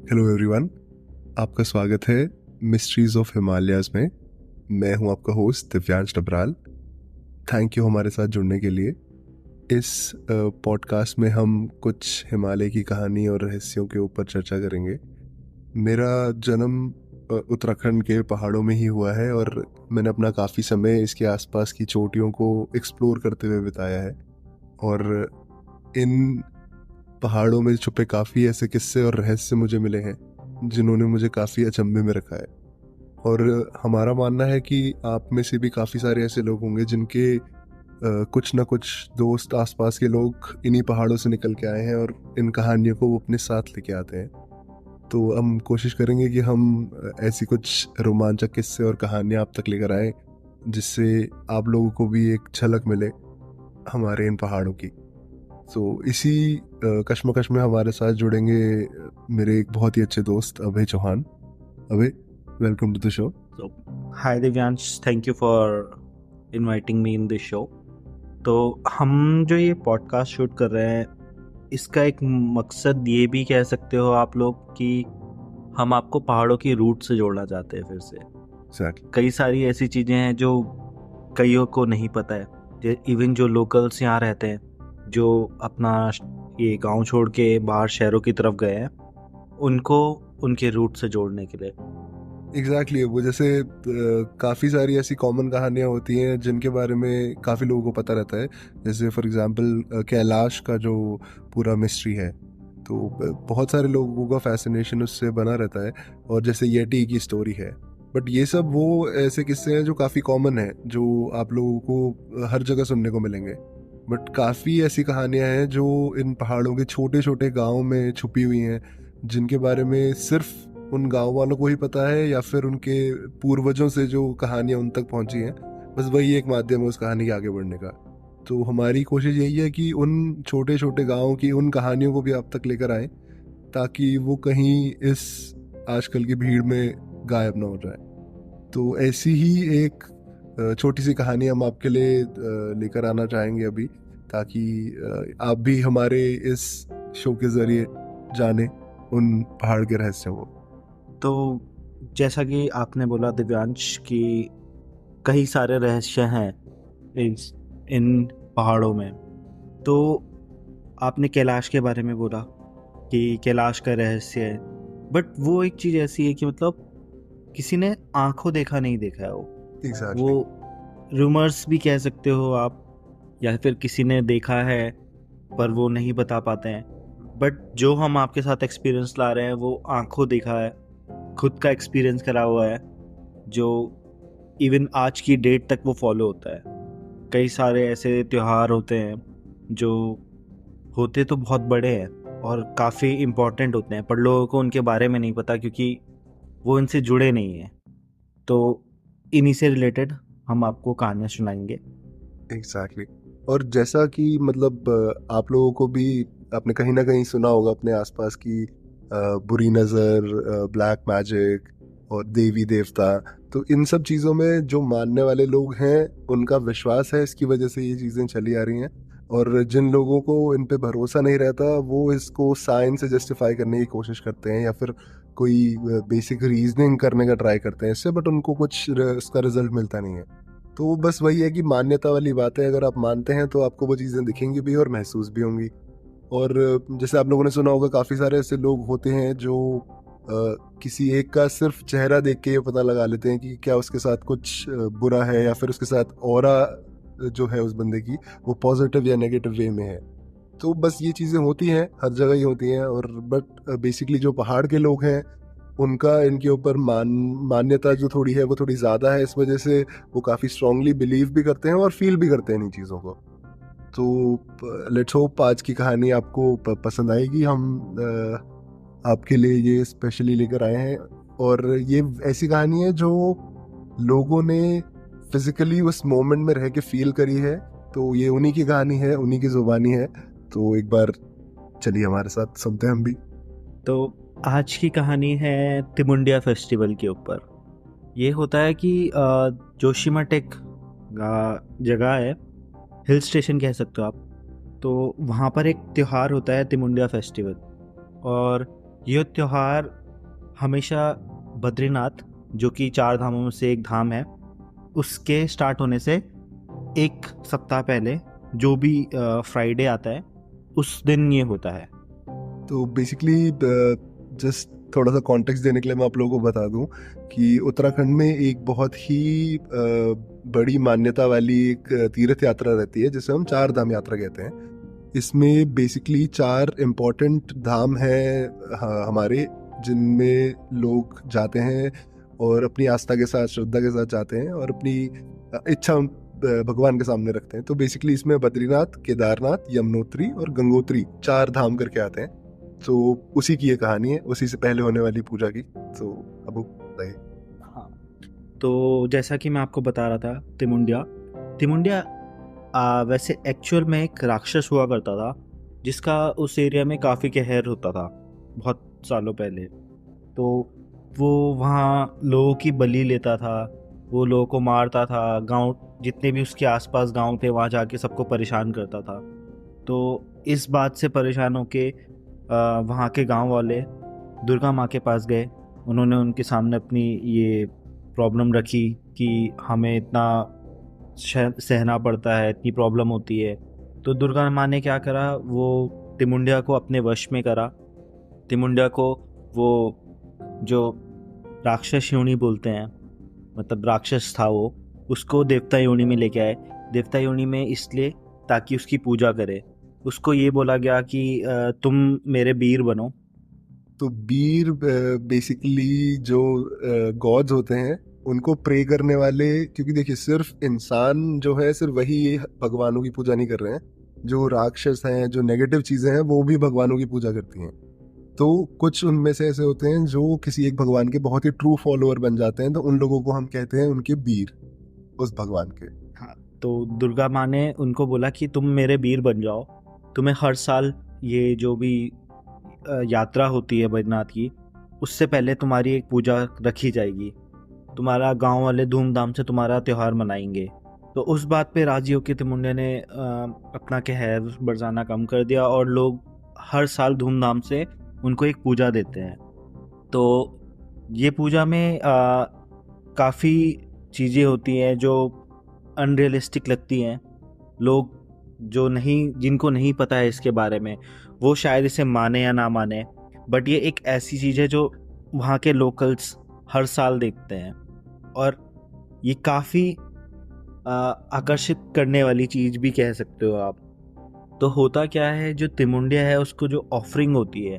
Hello everyone, आपका स्वागत है मिस्ट्रीज ऑफ हिमालयाज में। मैं हूं आपका host Divyansh Dabral. Thank you हमारे साथ जुड़ने के लिए। इस पॉडकास्ट में हम कुछ हिमालय की कहानी और रहस्यों के ऊपर चर्चा करेंगे। मेरा जन्म उत्तराखंड के पहाड़ों में ही हुआ है और मैंने अपना काफ़ी समय इसके आसपास की चोटियों को एक्सप्लोर करते हुए बिताया है। और इन पहाड़ों में छुपे काफ़ी ऐसे किस्से और रहस्य मुझे मिले हैं जिन्होंने मुझे काफ़ी अचंभे में रखा है। और हमारा मानना है कि आप में से भी काफ़ी सारे ऐसे लोग होंगे जिनके कुछ ना कुछ दोस्त, आसपास के लोग इन्हीं पहाड़ों से निकल के आए हैं और इन कहानियों को वो अपने साथ लेके आते हैं। तो हम कोशिश करेंगे कि हम ऐसी कुछ रोमांचक किस्से और कहानियाँ आप तक लेकर आएँ जिससे आप लोगों को भी एक झलक मिले हमारे इन पहाड़ों की। तो इसी कश्मकश में हमारे साथ जुड़ेंगे मेरे एक बहुत ही अच्छे दोस्त Abhay Chauhan. Abhay, welcome to the show. So, hi Divyansh, thank you for inviting me in this show. तो हम जो ये पॉडकास्ट शूट कर रहे हैं, इसका एक मकसद ये भी कह सकते हो आप लोग कि हम आपको पहाड़ों की रूट से जोड़ना चाहते हैं फिर से। Exactly. कई सारी ऐसी चीज़ें हैं जो कईयों को नहीं पता है, इवन जो लोकल्स यहाँ रहते हैं, जो अपना ये गांव छोड़ के बाहर शहरों की तरफ गए हैं, उनको उनके रूट से जोड़ने के लिए। एग्जैक्टली वो जैसे काफ़ी सारी ऐसी कॉमन कहानियाँ होती हैं जिनके बारे में काफ़ी लोगों को पता रहता है। जैसे फॉर एग्जांपल कैलाश का जो पूरा मिस्ट्री है, तो बहुत सारे लोगों का फैसिनेशन उससे बना रहता है। और जैसे येटी की स्टोरी है, बट ये सब वो ऐसे किस्से हैं जो काफ़ी कॉमन है, जो आप लोगों को हर जगह सुनने को मिलेंगे। बट काफ़ी ऐसी कहानियाँ हैं जो इन पहाड़ों के छोटे छोटे गाँव में छुपी हुई हैं, जिनके बारे में सिर्फ उन गांव वालों को ही पता है या फिर उनके पूर्वजों से जो कहानियां उन तक पहुंची हैं, बस वही एक माध्यम है उस कहानी के आगे बढ़ने का। तो हमारी कोशिश यही है कि उन छोटे छोटे गांवों की उन कहानियों को भी आप तक लेकर आए, ताकि वो कहीं इस आजकल की भीड़ में गायब ना हो जाए। तो ऐसी ही एक छोटी सी कहानी हम आपके लिए लेकर आना चाहेंगे अभी, ताकि आप भी हमारे इस शो के जरिए जाने उन पहाड़ के रहस्यों को। तो जैसा कि आपने बोला दिव्यांश कि कई सारे रहस्य हैं इन पहाड़ों में, तो आपने कैलाश के बारे में बोला कि कैलाश का रहस्य है, बट वो एक चीज़ ऐसी है कि मतलब किसी ने आंखों देखा नहीं देखा है वो Exactly. वो रूमर्स भी कह सकते हो आप, या फिर किसी ने देखा है पर वो नहीं बता पाते हैं। बट जो हम आपके साथ एक्सपीरियंस ला रहे हैं वो आंखों देखा है, खुद का एक्सपीरियंस करा हुआ है, जो इवन आज की डेट तक वो फॉलो होता है। कई सारे ऐसे त्योहार होते हैं जो होते तो बहुत बड़े हैं और काफ़ी इम्पोर्टेंट होते हैं, पर लोगों को उनके बारे में नहीं पता क्योंकि वो इनसे जुड़े नहीं हैं। तो इन्हीं से रिलेटेड हम आपको कहानियाँ सुनाएंगे। एग्जैक्टली। और जैसा कि मतलब आप लोगों को भी आपने कहीं ना कहीं सुना होगा अपने आसपास की बुरी नज़र, ब्लैक मैजिक और देवी देवता। तो इन सब चीज़ों में जो मानने वाले लोग हैं उनका विश्वास है, इसकी वजह से ये चीज़ें चली आ रही हैं। और जिन लोगों को इन पे भरोसा नहीं रहता वो इसको साइंस से जस्टिफाई करने की कोशिश करते हैं या फिर कोई बेसिक रीजनिंग करने का ट्राई करते हैं इससे, बट उनको कुछ इसका रिजल्ट मिलता नहीं है। तो बस वही है कि मान्यता वाली बात है, अगर आप मानते हैं तो आपको वो चीज़ें दिखेंगी भी और महसूस भी होंगी। और जैसे आप लोगों ने सुना होगा, काफ़ी सारे ऐसे लोग होते हैं जो किसी एक का सिर्फ चेहरा देख के ये पता लगा लेते हैं कि क्या उसके साथ कुछ बुरा है या फिर उसके साथ ऑरा जो है उस बंदे की वो पॉजिटिव या नेगेटिव वे में है। तो बस ये चीज़ें होती हैं, हर जगह ही होती हैं। और बट बेसिकली जो पहाड़ के लोग हैं उनका इनके ऊपर मान्यता जो थोड़ी है वो थोड़ी ज़्यादा है, इस वजह से वो काफ़ी स्ट्रांगली बिलीव भी करते हैं और फील भी करते हैं इन चीज़ों को। तो लेट्स होप आज की कहानी आपको पसंद आएगी। हम आपके लिए ये स्पेशली लेकर आए हैं, और ये ऐसी कहानी है जो लोगों ने फिजिकली उस मोमेंट में रह के फील करी है। तो ये उन्हीं की कहानी है, उन्हीं की ज़ुबानी है। तो एक बार चलिए हमारे साथ सुनते हैं हम भी। तो आज की कहानी है तिमुंडिया फेस्टिवल के ऊपर। ये होता है कि जोशीमठ जगह है, हिल स्टेशन कह सकते हो आप। तो वहाँ पर एक त्यौहार होता है तिमुंडिया फेस्टिवल, और ये त्यौहार हमेशा बद्रीनाथ, जो कि 4 धामों में से एक धाम है, उसके स्टार्ट होने से 1 सप्ताह पहले जो भी फ्राइडे आता है उस दिन ये होता है। तो बेसिकली जस्ट थोड़ा सा कॉन्टेक्स्ट देने के लिए मैं आप लोगों को बता दूं कि उत्तराखंड में एक बहुत ही बड़ी मान्यता वाली एक तीर्थ यात्रा रहती है जिसे हम 4 धाम यात्रा कहते हैं। इसमें बेसिकली 4 इम्पोर्टेंट धाम हैं हमारे, जिनमें लोग जाते हैं और अपनी आस्था के साथ, श्रद्धा के साथ जाते हैं और अपनी इच्छा भगवान के सामने रखते हैं। तो बेसिकली इसमें बद्रीनाथ, केदारनाथ, यमुनोत्री और गंगोत्री 4 धाम करके आते हैं। तो उसी की ये कहानी है, उसी से पहले होने वाली पूजा की। तो अब बताइए। हाँ, तो जैसा कि मैं आपको बता रहा था, तिमुंडिया वैसे एक्चुअल में एक राक्षस हुआ करता था जिसका उस एरिया में काफ़ी कहर होता था बहुत सालों पहले। तो वो वहाँ लोगों की बलि लेता था, वो लोगों को मारता था, गांव जितने भी उसके आसपास गांव थे वहाँ जाके सबको परेशान करता था। तो इस बात से परेशान होके वहाँ के गांव वाले दुर्गा माँ के पास गए। उन्होंने उनके सामने अपनी ये प्रॉब्लम रखी कि हमें इतना सहना पड़ता है, इतनी प्रॉब्लम होती है। तो दुर्गा माँ ने क्या करा, वो तिमुंडिया को अपने वश में करा। तिमुंडिया को वो जो राक्षस योनि बोलते हैं, मतलब राक्षस था वो, उसको देवता योनि में लेके आए। देवता योनि में इसलिए ताकि उसकी पूजा करे। उसको ये बोला गया कि तुम मेरे वीर बनो। तो वीर बेसिकली जो गॉड्स होते हैं उनको प्रे करने वाले, क्योंकि देखिए सिर्फ इंसान जो है सिर्फ वही भगवानों की पूजा नहीं कर रहे हैं, जो राक्षस हैं, जो नेगेटिव चीजें हैं वो भी भगवानों की पूजा करती हैं। तो कुछ उनमें से ऐसे होते हैं जो किसी एक भगवान के बहुत ही ट्रू फॉलोअर बन जाते हैं, तो उन लोगों को हम कहते हैं उनके वीर, उस भगवान के। हाँ, तो दुर्गा माँ ने उनको बोला कि तुम मेरे वीर बन जाओ। तुम्हें हर साल ये जो भी यात्रा होती है बद्रीनाथ की, उससे पहले तुम्हारी एक पूजा रखी जाएगी। तुम्हारा गांव वाले धूमधाम से तुम्हारा त्यौहार मनाएंगे। तो उस बात पे राजी होकर तिमुंडिया ने अपना कहर बरसाना कम कर दिया और लोग हर साल धूमधाम से उनको एक पूजा देते हैं। तो ये पूजा में काफ़ी चीज़ें होती हैं जो अनरियलिस्टिक लगती हैं। लोग जिनको नहीं पता है इसके बारे में, वो शायद इसे माने या ना माने, बट ये एक ऐसी चीज़ है जो वहाँ के लोकल्स हर साल देखते हैं और ये काफ़ी आकर्षित करने वाली चीज़ भी कह सकते हो आप। तो होता क्या है, जो तिमुंडिया है उसको जो ऑफरिंग होती है,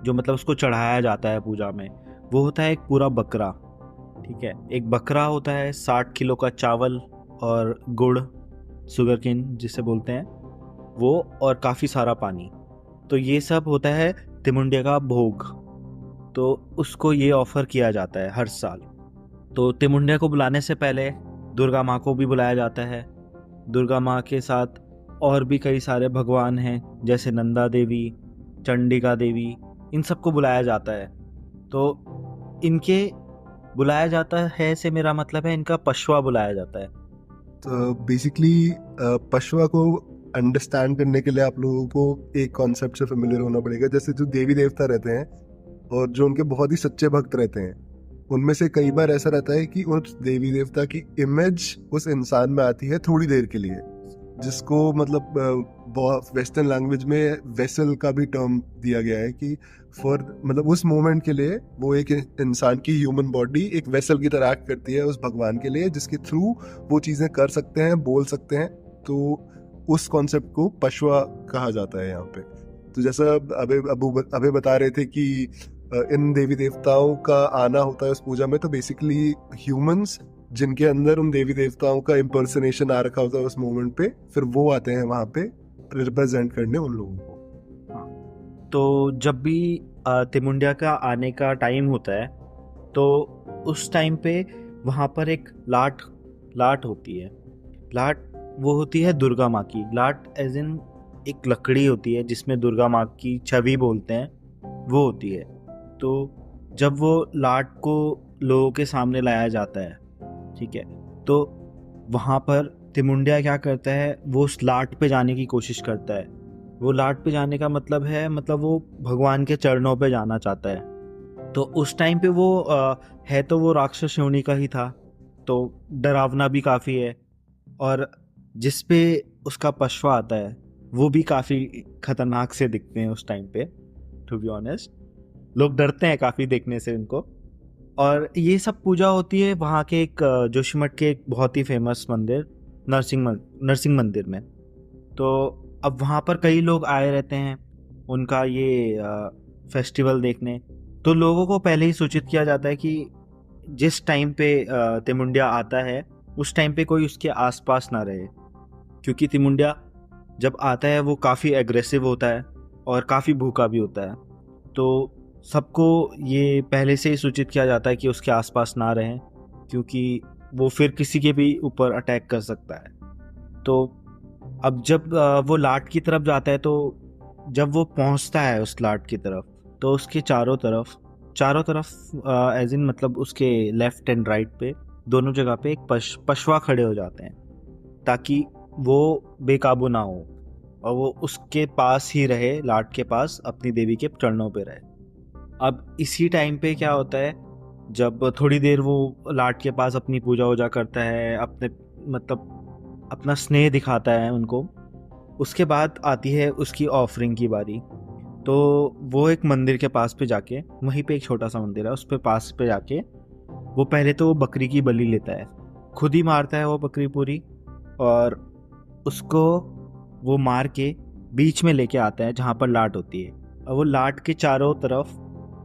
जो मतलब उसको चढ़ाया जाता है पूजा में, वो होता है एक पूरा बकरा। ठीक है, एक बकरा होता है, 60 किलो का चावल और गुड़, शुगर केन जिसे बोलते हैं वो, और काफ़ी सारा पानी। तो ये सब होता है तिमुंडिया का भोग। तो उसको ये ऑफ़र किया जाता है हर साल। तो तिमुंडिया को बुलाने से पहले दुर्गा माँ को भी बुलाया जाता है। दुर्गा माँ के साथ और भी कई सारे भगवान हैं, जैसे नंदा देवी, चंडिका देवी, इन सबको बुलाया जाता है। तो इनके बुलाया जाता है से मेरा मतलब है इनका पशवा बुलाया जाता है। तो बेसिकली पशवा को अंडरस्टैंड करने के लिए आप लोगों को एक कॉन्सेप्ट से फेमिलियर होना पड़ेगा। जैसे जो देवी देवता रहते हैं और जो उनके बहुत ही सच्चे भक्त रहते हैं, उनमें से कई बार ऐसा रहता है कि उस देवी देवता की इमेज उस इंसान में आती है थोड़ी देर के लिए, जिसको मतलब वेस्टर्न लैंग्वेज में वेसल का भी टर्म दिया गया है कि फॉर मतलब उस मोमेंट के लिए वो एक इंसान की ह्यूमन बॉडी एक वेसल की तरह एक्ट करती है उस भगवान के लिए, जिसके थ्रू वो चीज़ें कर सकते हैं, बोल सकते हैं। तो उस कॉन्सेप्ट को पशवा कहा जाता है यहाँ पे। तो जैसा अभी बता रहे थे कि इन देवी देवताओं का आना होता है उस पूजा में, तो बेसिकली ह्यूमंस जिनके अंदर उन देवी देवताओं का इम्पर्सनेशन आ रखा होता है उस मोमेंट पे, फिर वो आते हैं वहाँ पे रिप्रेजेंट करने उन लोगों को। तो जब भी तिमुंडिया का आने का टाइम होता है, तो उस टाइम पे वहाँ पर एक लाट होती है। लाट वो होती है दुर्गा माँ की। लाट एज इन एक लकड़ी होती है जिसमें दुर्गा माँ की छवि बोलते हैं, वो होती है। तो जब वो लाट को लोगों के सामने लाया जाता है, ठीक है, तो वहाँ पर तिमुंडिया क्या करता है, वो उस लाट पे जाने की कोशिश करता है, वो लाट पे जाने का मतलब है, मतलब वो भगवान के चरणों पे जाना चाहता है। तो उस टाइम पे वो है तो वो राक्षस योनि का ही था, तो डरावना भी काफ़ी है। और जिस पे उसका पशवा आता है वो भी काफ़ी खतरनाक से दिखते हैं उस टाइम पे, टू बी ऑनेस्ट। लोग डरते हैं काफ़ी देखने से उनको। और ये सब पूजा होती है वहाँ के एक जोशीमठ के एक बहुत ही फेमस मंदिर, नरसिंह मंदिर में। तो अब वहाँ पर कई लोग आए रहते हैं उनका ये फेस्टिवल देखने। तो लोगों को पहले ही सूचित किया जाता है कि जिस टाइम पे तिमुंडिया आता है उस टाइम पे कोई उसके आसपास ना रहे, क्योंकि तिमुंडिया जब आता है वो काफ़ी एग्रेसिव होता है और काफ़ी भूखा भी होता है। तो सबको ये पहले से ही सूचित किया जाता है कि उसके आसपास ना रहें, क्योंकि वो फिर किसी के भी ऊपर अटैक कर सकता है। तो अब जब वो लाट की तरफ जाता है, तो जब वो पहुंचता है उस लाट की तरफ, तो उसके चारों तरफ एज इन मतलब उसके लेफ्ट एंड राइट पे दोनों जगह पे एक पशवा खड़े हो जाते हैं, ताकि वो बेकाबू ना हो और वो उसके पास ही रहे, लाट के पास अपनी देवी के चरणों पे रहे। अब इसी टाइम पे क्या होता है, जब थोड़ी देर वो लाट के पास अपनी पूजा वूजा करता है, अपने मतलब अपना स्नेह दिखाता है उनको, उसके बाद आती है उसकी ऑफरिंग की बारी। तो वो एक मंदिर के पास पे जाके, वहीं पे एक छोटा सा मंदिर है, उस पे पास पे जाके वो पहले तो वो बकरी की बलि लेता है, खुद ही मारता है वो बकरी पूरी, और उसको वो मार के बीच में लेके आता है जहाँ पर लाट होती है। और वो लाट के चारों तरफ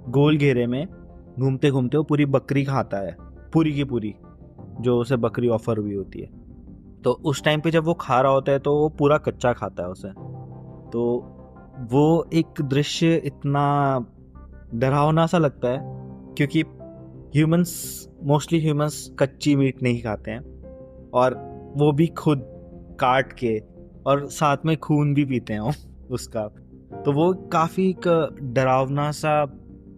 गोल घेरे में घूमते घूमते वो पूरी बकरी खाता है, पूरी की पूरी, जो उसे बकरी ऑफर हुई होती है। तो उस टाइम पे जब वो खा रहा होता है तो वो पूरा कच्चा खाता है उसे। तो वो एक दृश्य इतना डरावना सा लगता है, क्योंकि मोस्टली ह्यूमंस कच्ची मीट नहीं खाते हैं, और वो भी खुद काट के, और साथ में खून भी पीते हैं उसका। तो वो काफ़ी एक डरावना सा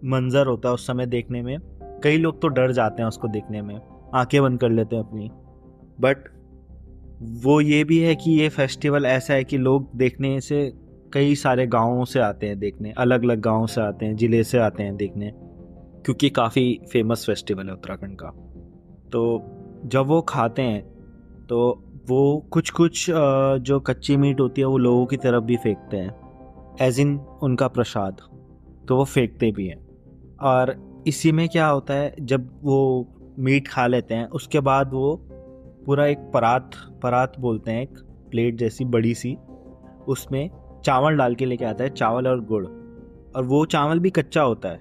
मंजर होता है उस समय देखने में। कई लोग तो डर जाते हैं उसको देखने में, आंखें बंद कर लेते हैं अपनी। बट वो ये भी है कि ये फेस्टिवल ऐसा है कि लोग देखने से कई सारे गांवों से आते हैं देखने, अलग अलग गांवों से आते हैं, ज़िले से आते हैं देखने, क्योंकि काफ़ी फेमस फेस्टिवल है उत्तराखंड का। तो जब वो खाते हैं तो वो कुछ कुछ जो कच्ची मीट होती है वो लोगों की तरफ भी फेंकते हैं, एज इन उनका प्रसाद। तो वो फेंकते भी हैं। और इसी में क्या होता है, जब वो मीट खा लेते हैं उसके बाद वो पूरा एक परात परात बोलते हैं, एक प्लेट जैसी बड़ी सी, उसमें चावल डाल के लेके आता है, चावल और गुड़। और वो चावल भी कच्चा होता है,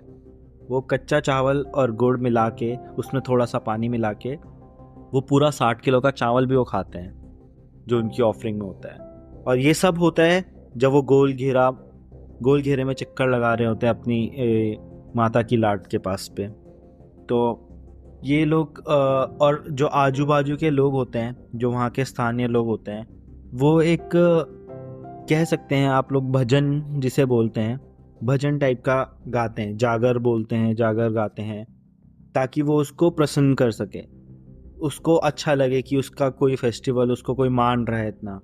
वो कच्चा चावल और गुड़ मिला के, उसमें थोड़ा सा पानी मिला के, वो पूरा 60 किलो का चावल भी वो खाते हैं जो उनकी ऑफरिंग में होता है। और ये सब होता है जब वो गोल घेरे में चक्कर लगा रहे होते हैं अपनी माता की लाट के पास पे। तो ये लोग और जो आजू बाजू के लोग होते हैं, जो वहाँ के स्थानीय लोग होते हैं, वो एक कह सकते हैं आप लोग भजन जिसे बोलते हैं, भजन टाइप का गाते हैं, जागर बोलते हैं, जागर गाते हैं, ताकि वो उसको प्रसन्न कर सके, उसको अच्छा लगे कि उसका कोई फेस्टिवल उसको कोई मान रहा है इतना।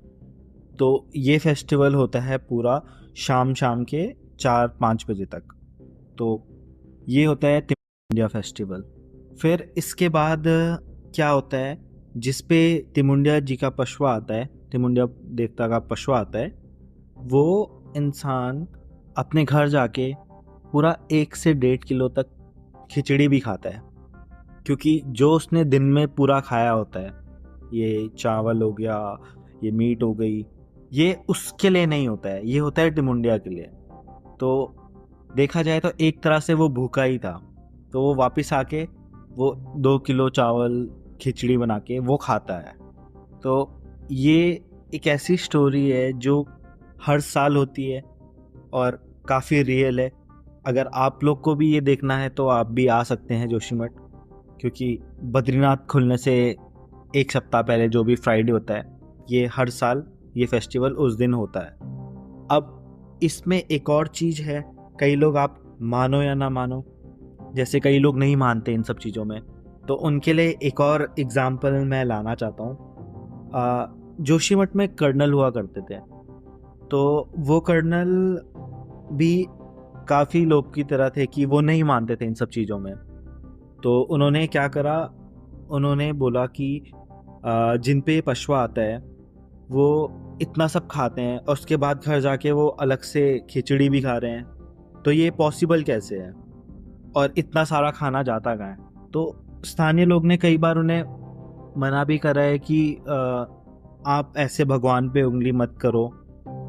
तो ये फेस्टिवल होता है पूरा शाम शाम के 4-5 बजे तक। तो ये होता है तिमुंडिया फेस्टिवल। फिर इसके बाद क्या होता है, जिस पे तिमुंडिया जी का पशवा आता है, तिमुंडिया देवता का पशवा आता है, वो इंसान अपने घर जाके पूरा 1 से 1.5 किलो तक खिचड़ी भी खाता है, क्योंकि जो उसने दिन में पूरा खाया होता है, ये चावल हो गया, ये मीट हो गई, ये उसके लिए नहीं होता है, ये होता है तिमुंडिया के लिए। तो देखा जाए तो एक तरह से वो भूखा ही था, तो वो वापस आके वो 2 किलो चावल खिचड़ी बना के वो खाता है। तो ये एक ऐसी स्टोरी है जो हर साल होती है और काफ़ी रियल है। अगर आप लोग को भी ये देखना है तो आप भी आ सकते हैं जोशीमठ, क्योंकि बद्रीनाथ खुलने से 1 सप्ताह पहले जो भी फ्राइडे होता है, ये हर साल ये फेस्टिवल उस दिन होता है। अब इसमें एक और चीज़ है, कई लोग, आप मानो या ना मानो, जैसे कई लोग नहीं मानते इन सब चीज़ों में, तो उनके लिए एक और एग्जाम्पल मैं लाना चाहता हूँ। जोशीमठ में कर्नल हुआ करते थे, तो वो कर्नल भी काफ़ी लोग की तरह थे कि वो नहीं मानते थे इन सब चीज़ों में। तो उन्होंने क्या करा, उन्होंने बोला कि जिन पे पशवा आता है वो इतना सब खाते हैं और उसके बाद घर जाके वो अलग से खिचड़ी भी खा रहे हैं, तो ये पॉसिबल कैसे है और इतना सारा खाना जाता कहाँ है। तो स्थानीय लोग ने कई बार उन्हें मना भी करा है कि आप ऐसे भगवान पे उंगली मत करो,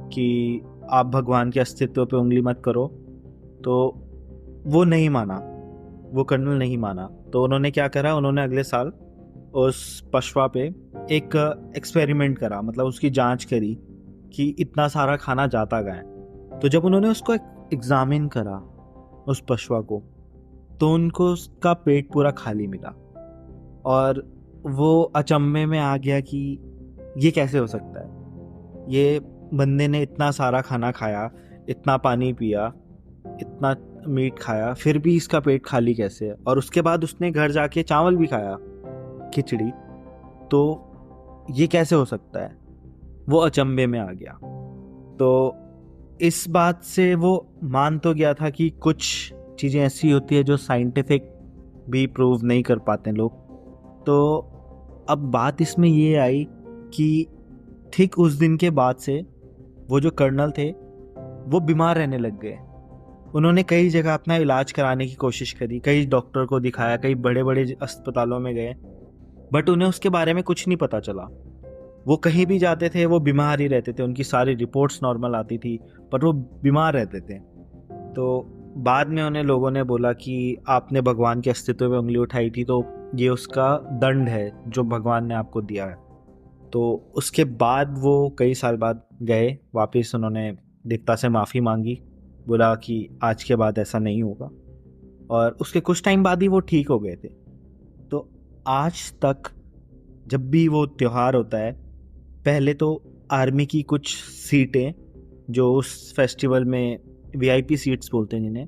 कि आप भगवान के अस्तित्व पे उंगली मत करो। तो वो नहीं माना, वो कर्नल नहीं माना। तो उन्होंने क्या करा, उन्होंने अगले साल उस पशवा पे एक एक्सपेरिमेंट करा, मतलब उसकी जांच करी कि इतना सारा खाना जाता कहाँ है। तो जब उन्होंने उसको एग्जामिन करा उस पशवा को, तो उनको उसका पेट पूरा खाली मिला और वो अचंभे में आ गया कि ये कैसे हो सकता है। ये बंदे ने इतना सारा खाना खाया, इतना पानी पिया, इतना मीट खाया, फिर भी इसका पेट खाली कैसे है। और उसके बाद उसने घर जाके चावल भी खाया, खिचड़ी, तो ये कैसे हो सकता है। वो अचंभे में आ गया। तो इस बात से वो मान तो गया था कि कुछ चीज़ें ऐसी होती है जो साइंटिफिक भी प्रूव नहीं कर पाते लोग। तो अब बात इसमें ये आई कि ठीक उस दिन के बाद से वो जो कर्नल थे वो बीमार रहने लग गए। उन्होंने कई जगह अपना इलाज कराने की कोशिश करी, कई डॉक्टर को दिखाया, कई बड़े बड़े अस्पतालों में गए, बट उन्हें उसके बारे में कुछ नहीं पता चला। वो कहीं भी जाते थे वो बीमार ही रहते थे, उनकी सारी रिपोर्ट्स नॉर्मल आती थी पर वो बीमार रहते थे। तो बाद में उन्हें लोगों ने बोला कि आपने भगवान के अस्तित्व में उंगली उठाई थी, तो ये उसका दंड है जो भगवान ने आपको दिया है। तो उसके बाद वो कई साल बाद गए वापस, उन्होंने देवता से माफ़ी मांगी, बोला कि आज के बाद ऐसा नहीं होगा, और उसके कुछ टाइम बाद ही वो ठीक हो गए थे। तो आज तक जब भी वो त्यौहार होता है, पहले तो आर्मी की कुछ सीटें जो उस फेस्टिवल में वीआईपी सीट्स बोलते हैं जिन्हें,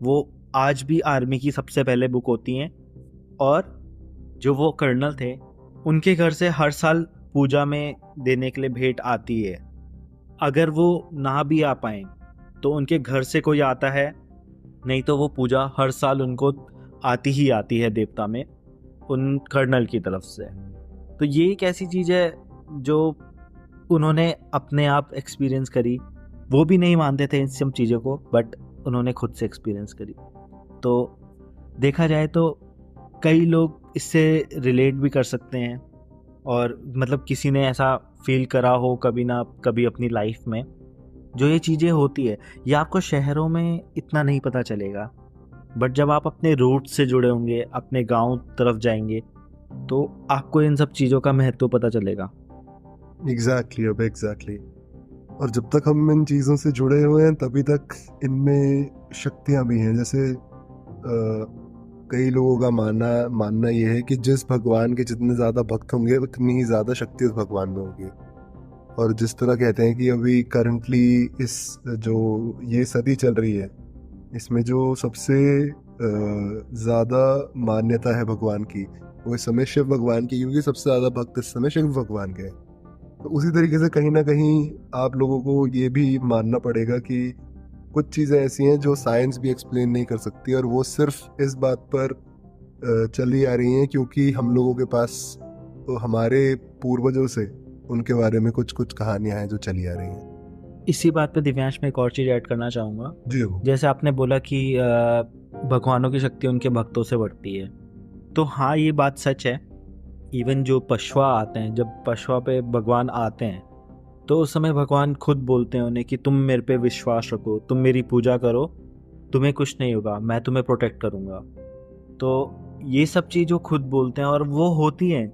वो आज भी आर्मी की सबसे पहले बुक होती हैं। और जो वो कर्नल थे उनके घर से हर साल पूजा में देने के लिए भेंट आती है। अगर वो ना भी आ पाए तो उनके घर से कोई आता है, नहीं तो वो पूजा हर साल उनको आती ही आती है देवता में, उन कर्नल की तरफ से। तो ये एक ऐसी चीज़ है जो उन्होंने अपने आप एक्सपीरियंस करी। वो भी नहीं मानते थे इन सब चीज़ों को, बट उन्होंने खुद से एक्सपीरियंस करी। तो देखा जाए तो कई लोग इससे रिलेट भी कर सकते हैं, और मतलब किसी ने ऐसा फील करा हो कभी ना कभी अपनी लाइफ में, जो ये चीज़ें होती है। ये आपको शहरों में इतना नहीं पता चलेगा, बट जब आप अपने रूट से जुड़े होंगे, अपने गांव तरफ जाएंगे, तो आपको इन सब चीज़ों का महत्व पता चलेगा। एग्जैक्टली। और जब तक हम इन चीज़ों से जुड़े हुए हैं तभी तक इनमें शक्तियाँ भी हैं। जैसे कई लोगों का मानना ये है कि जिस भगवान के जितने ज़्यादा भक्त होंगे उतनी ही ज़्यादा शक्ति उस भगवान में होगी। और जिस तरह कहते हैं कि अभी करंटली इस जो ये सदी चल रही है, इसमें जो सबसे ज़्यादा मान्यता है भगवान की, वो इस समय शिव भगवान की, क्योंकि सबसे ज़्यादा भक्त इस समय शिव भगवान के हैं। तो उसी तरीके से कहीं ना कहीं आप लोगों को ये भी मानना पड़ेगा कि कुछ चीज़ें ऐसी हैं जो साइंस भी एक्सप्लेन नहीं कर सकती, और वो सिर्फ इस बात पर चली आ रही हैं क्योंकि हम लोगों के पास तो हमारे पूर्वजों से उनके बारे में कुछ कुछ कहानियां हैं जो चली आ रही हैं। इसी बात पे दिव्यांश में एक और चीज़ ऐड करना चाहूँगा। जी हो। जैसे आपने बोला कि भगवानों की शक्ति उनके भक्तों से बढ़ती है, तो हाँ ये बात सच है। इवन जो पशवा आते हैं, जब पशवा पे भगवान आते हैं तो उस समय भगवान खुद बोलते हैं उन्हें कि तुम मेरे पे विश्वास रखो, तुम मेरी पूजा करो, तुम्हें कुछ नहीं होगा, मैं तुम्हें प्रोटेक्ट करूँगा। तो ये सब चीज़ वो खुद बोलते हैं और वो होती हैं।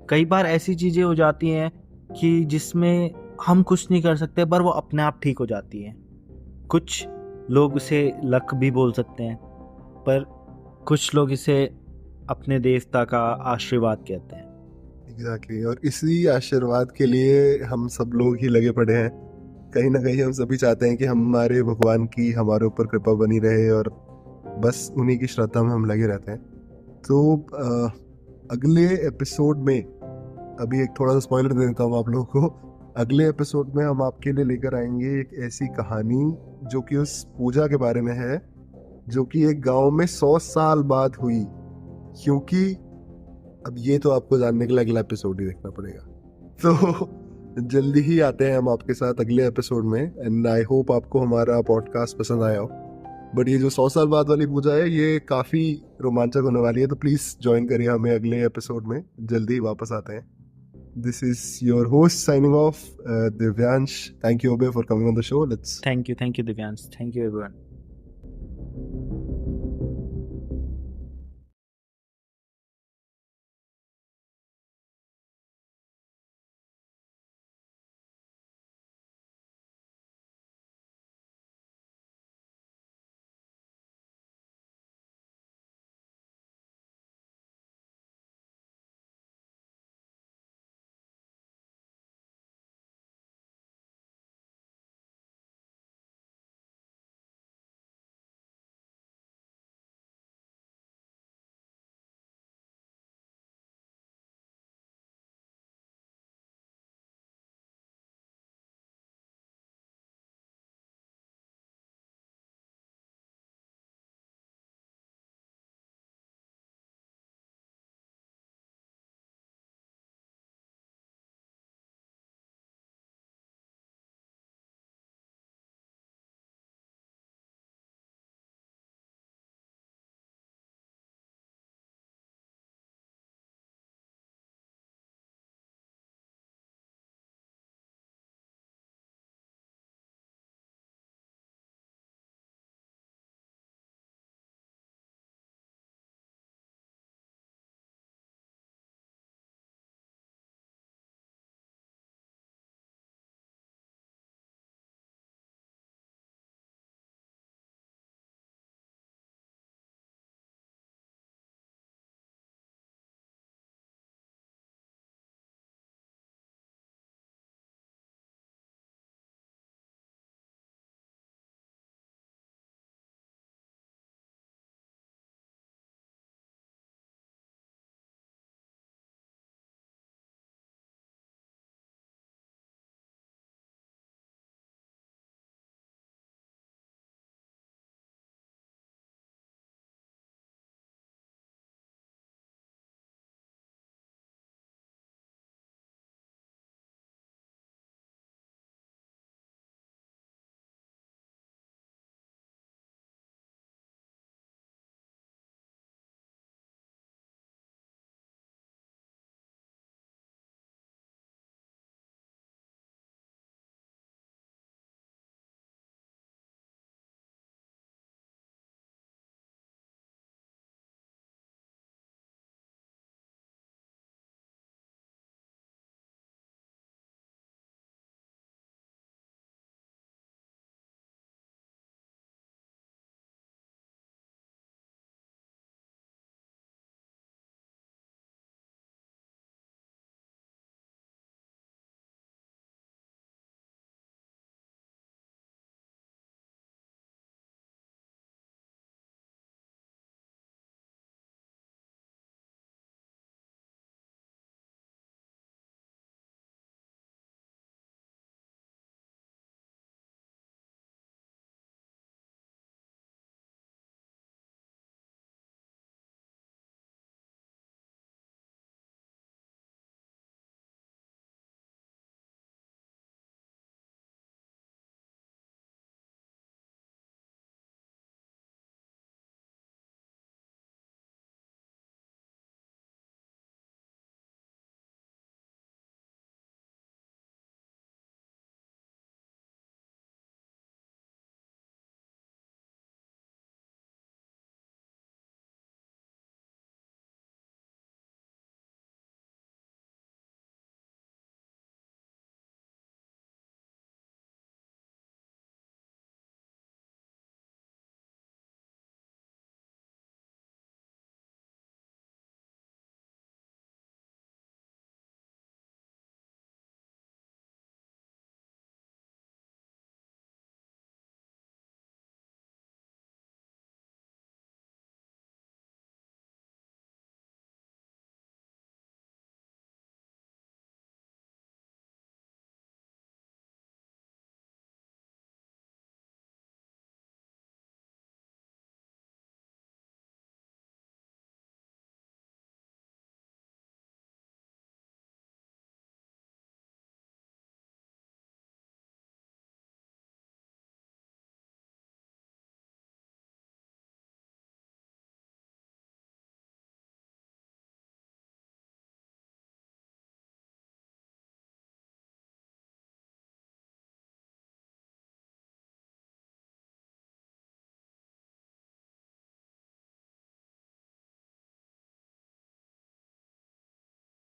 कई बार ऐसी चीज़ें हो जाती हैं कि जिसमें हम कुछ नहीं कर सकते, पर वो अपने आप ठीक हो जाती हैं। कुछ लोग इसे लक भी बोल सकते हैं, पर कुछ लोग इसे अपने देवता का आशीर्वाद कहते हैं। एग्जैक्टली। और इसी आशीर्वाद के लिए हम सब लोग ही लगे पड़े हैं। कहीं ना कहीं हम सभी चाहते हैं कि हमारे भगवान की हमारे ऊपर कृपा बनी रहे, और बस उन्हीं की श्रद्धा में हम लगे रहते हैं। तो अगले एपिसोड में, अभी एक थोड़ा सा स्पॉइलर दे देता हूँ आप लोगों को, अगले एपिसोड में हम आपके लिए लेकर आएंगे एक ऐसी कहानी जो कि उस पूजा के बारे में है जो कि एक गांव में 100 साल बाद हुई। क्योंकि अब ये तो आपको जानने के लिए अगला एपिसोड ही देखना पड़ेगा। तो जल्दी ही आते हैं हम आपके साथ अगले एपिसोड में, एंड आई होप आपको हमारा पॉडकास्ट पसंद आया हो। बट ये जो 100 साल बाद वाली पूजा है ये काफ़ी रोमांचक होने वाली है, तो प्लीज़ ज्वाइन करिए हमें अगले एपिसोड में। जल्दी ही वापस आते हैं। This is your host signing off, Divyansh. Thank you, Obe, for coming on the show. Thank you, Divyansh. Thank you, everyone.